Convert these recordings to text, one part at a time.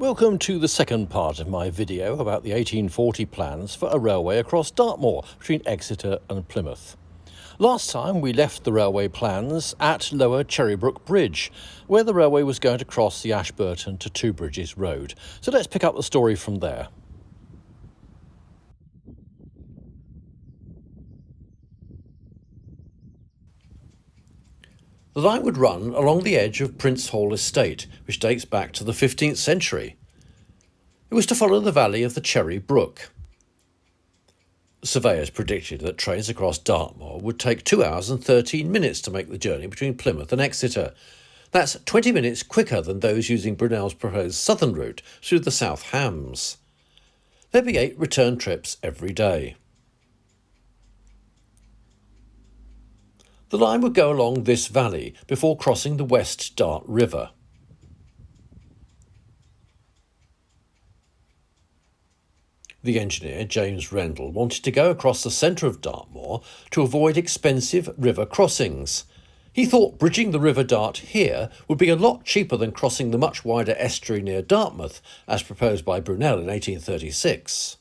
Welcome to the second part of my video about the 1840 plans for a railway across Dartmoor between Exeter and Plymouth. Last time we left the railway plans at Lower Cherrybrook Bridge, where the railway was going to cross the Ashburton to Two Bridges Road. So let's pick up the story from there. The line would run along the edge of Prince Hall Estate, which dates back to the 15th century. It was to follow the valley of the Cherry Brook. Surveyors predicted that trains across Dartmoor would take 2 hours and 13 minutes to make the journey between Plymouth and Exeter. That's 20 minutes quicker than those using Brunel's proposed southern route through the South Hams. There'd be 8 return trips every day. The line would go along this valley before crossing the West Dart River. The engineer, James Rendell, wanted to go across the centre of Dartmoor to avoid expensive river crossings. He thought bridging the River Dart here would be a lot cheaper than crossing the much wider estuary near Dartmouth, as proposed by Brunel in 1836.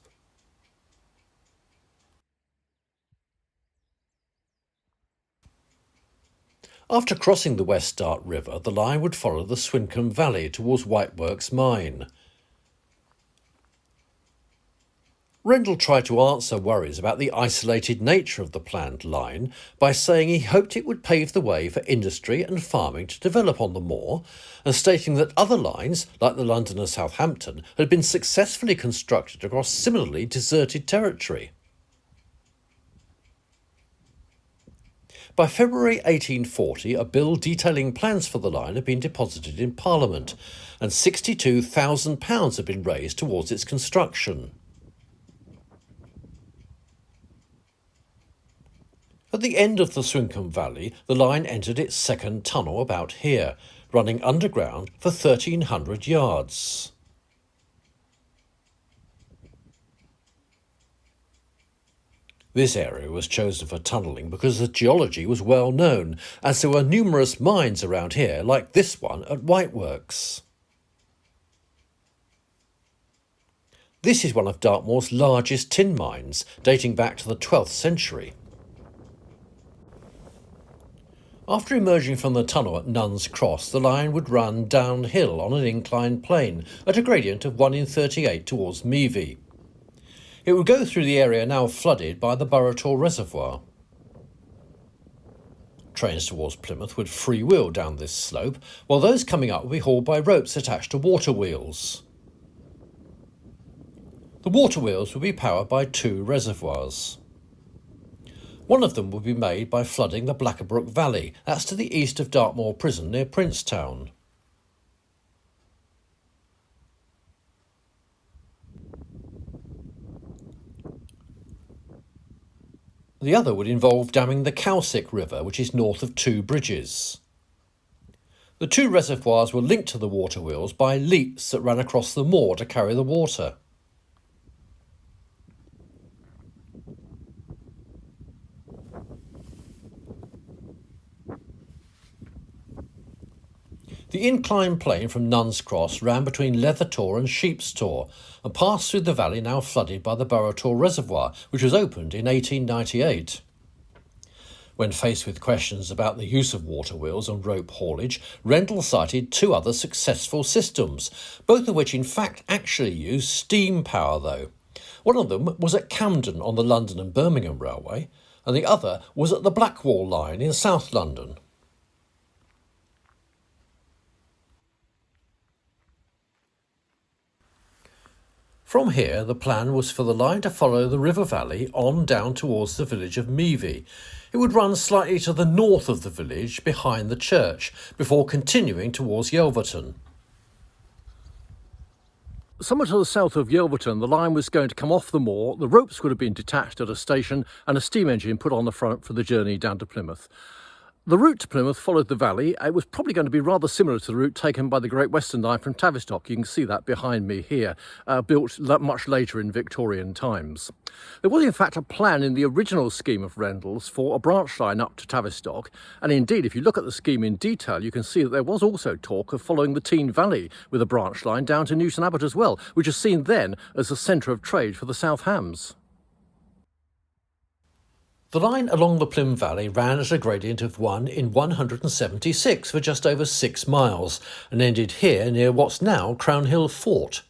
After crossing the West Dart River, the line would follow the Swincombe Valley towards Whiteworks Mine. Rendell tried to answer worries about the isolated nature of the planned line by saying he hoped it would pave the way for industry and farming to develop on the moor, and stating that other lines, like the London and Southampton, had been successfully constructed across similarly deserted territory. By February 1840, a bill detailing plans for the line had been deposited in Parliament, and £62,000 had been raised towards its construction. At the end of the Swincombe Valley, the line entered its second tunnel about here, running underground for 1,300 yards. This area was chosen for tunnelling because the geology was well known, as there were numerous mines around here, like this one at Whiteworks. This is one of Dartmoor's largest tin mines, dating back to the 12th century. After emerging from the tunnel at Nuns Cross, the line would run downhill on an inclined plane at a gradient of 1 in 38 towards Meavy. It would go through the area now flooded by the Burrator Reservoir. Trains towards Plymouth would freewheel down this slope, while those coming up would be hauled by ropes attached to water wheels. The water wheels would be powered by 2 reservoirs. One of them would be made by flooding the Blackabrook Valley, that's to the east of Dartmoor Prison near Princetown. The other would involve damming the Cowsick River, which is north of Two Bridges. The 2 reservoirs were linked to the water wheels by leats that ran across the moor to carry the water. The inclined plane from Nuns Cross ran between Leathertor and Sheep's Tor and passed through the valley now flooded by the Burrator Reservoir, which was opened in 1898. When faced with questions about the use of water wheels and rope haulage, Rendell cited 2 other successful systems, both of which in fact actually used steam power though. One of them was at Camden on the London and Birmingham Railway, and the other was at the Blackwall line in South London. From here, the plan was for the line to follow the river valley on down towards the village of Meavy. It would run slightly to the north of the village, behind the church, before continuing towards Yelverton. Somewhere to the south of Yelverton, the line was going to come off the moor, the ropes would have been detached at a station, and a steam engine put on the front for the journey down to Plymouth. The route to Plymouth followed the valley. It was probably going to be rather similar to the route taken by the Great Western Line from Tavistock. You can see that behind me here, built much later in Victorian times. There was in fact a plan in the original scheme of Rendles for a branch line up to Tavistock, and indeed if you look at the scheme in detail you can see that there was also talk of following the Tean Valley with a branch line down to Newton Abbot as well, which is seen then as the centre of trade for the South Hams. The line along the Plym Valley ran at a gradient of 1 in 176 for just over 6 miles and ended here near what's now Crown Hill Fort.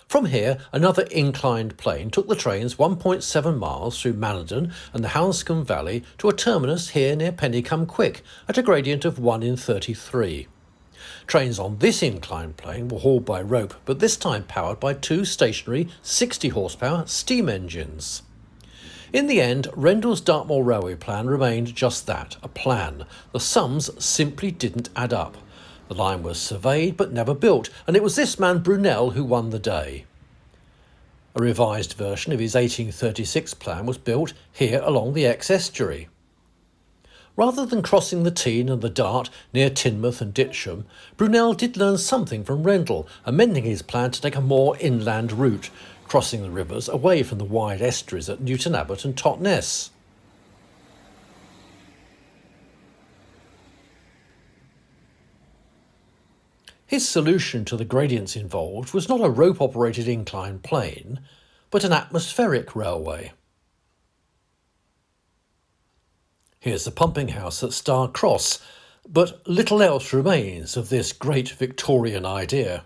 From here, another inclined plane took the trains 1.7 miles through Malladon and the Hounscombe Valley to a terminus here near Pennycumquick at a gradient of 1 in 33. Trains on this inclined plane were hauled by rope, but this time powered by 2 stationary 60 horsepower steam engines. In the end, Rendle's Dartmoor railway plan remained just that, a plan. The sums simply didn't add up. The line was surveyed but never built, and it was this man Brunel who won the day. A revised version of his 1836 plan was built here along the ex-estuary. Rather than crossing the Tean and the Dart near Teignmouth and Ditcham, Brunel did learn something from Rendle, amending his plan to take a more inland route, crossing the rivers away from the wide estuaries at Newton Abbot and Totnes. His solution to the gradients involved was not a rope-operated inclined plane, but an atmospheric railway. Here's the pumping house at Star Cross, but little else remains of this great Victorian idea.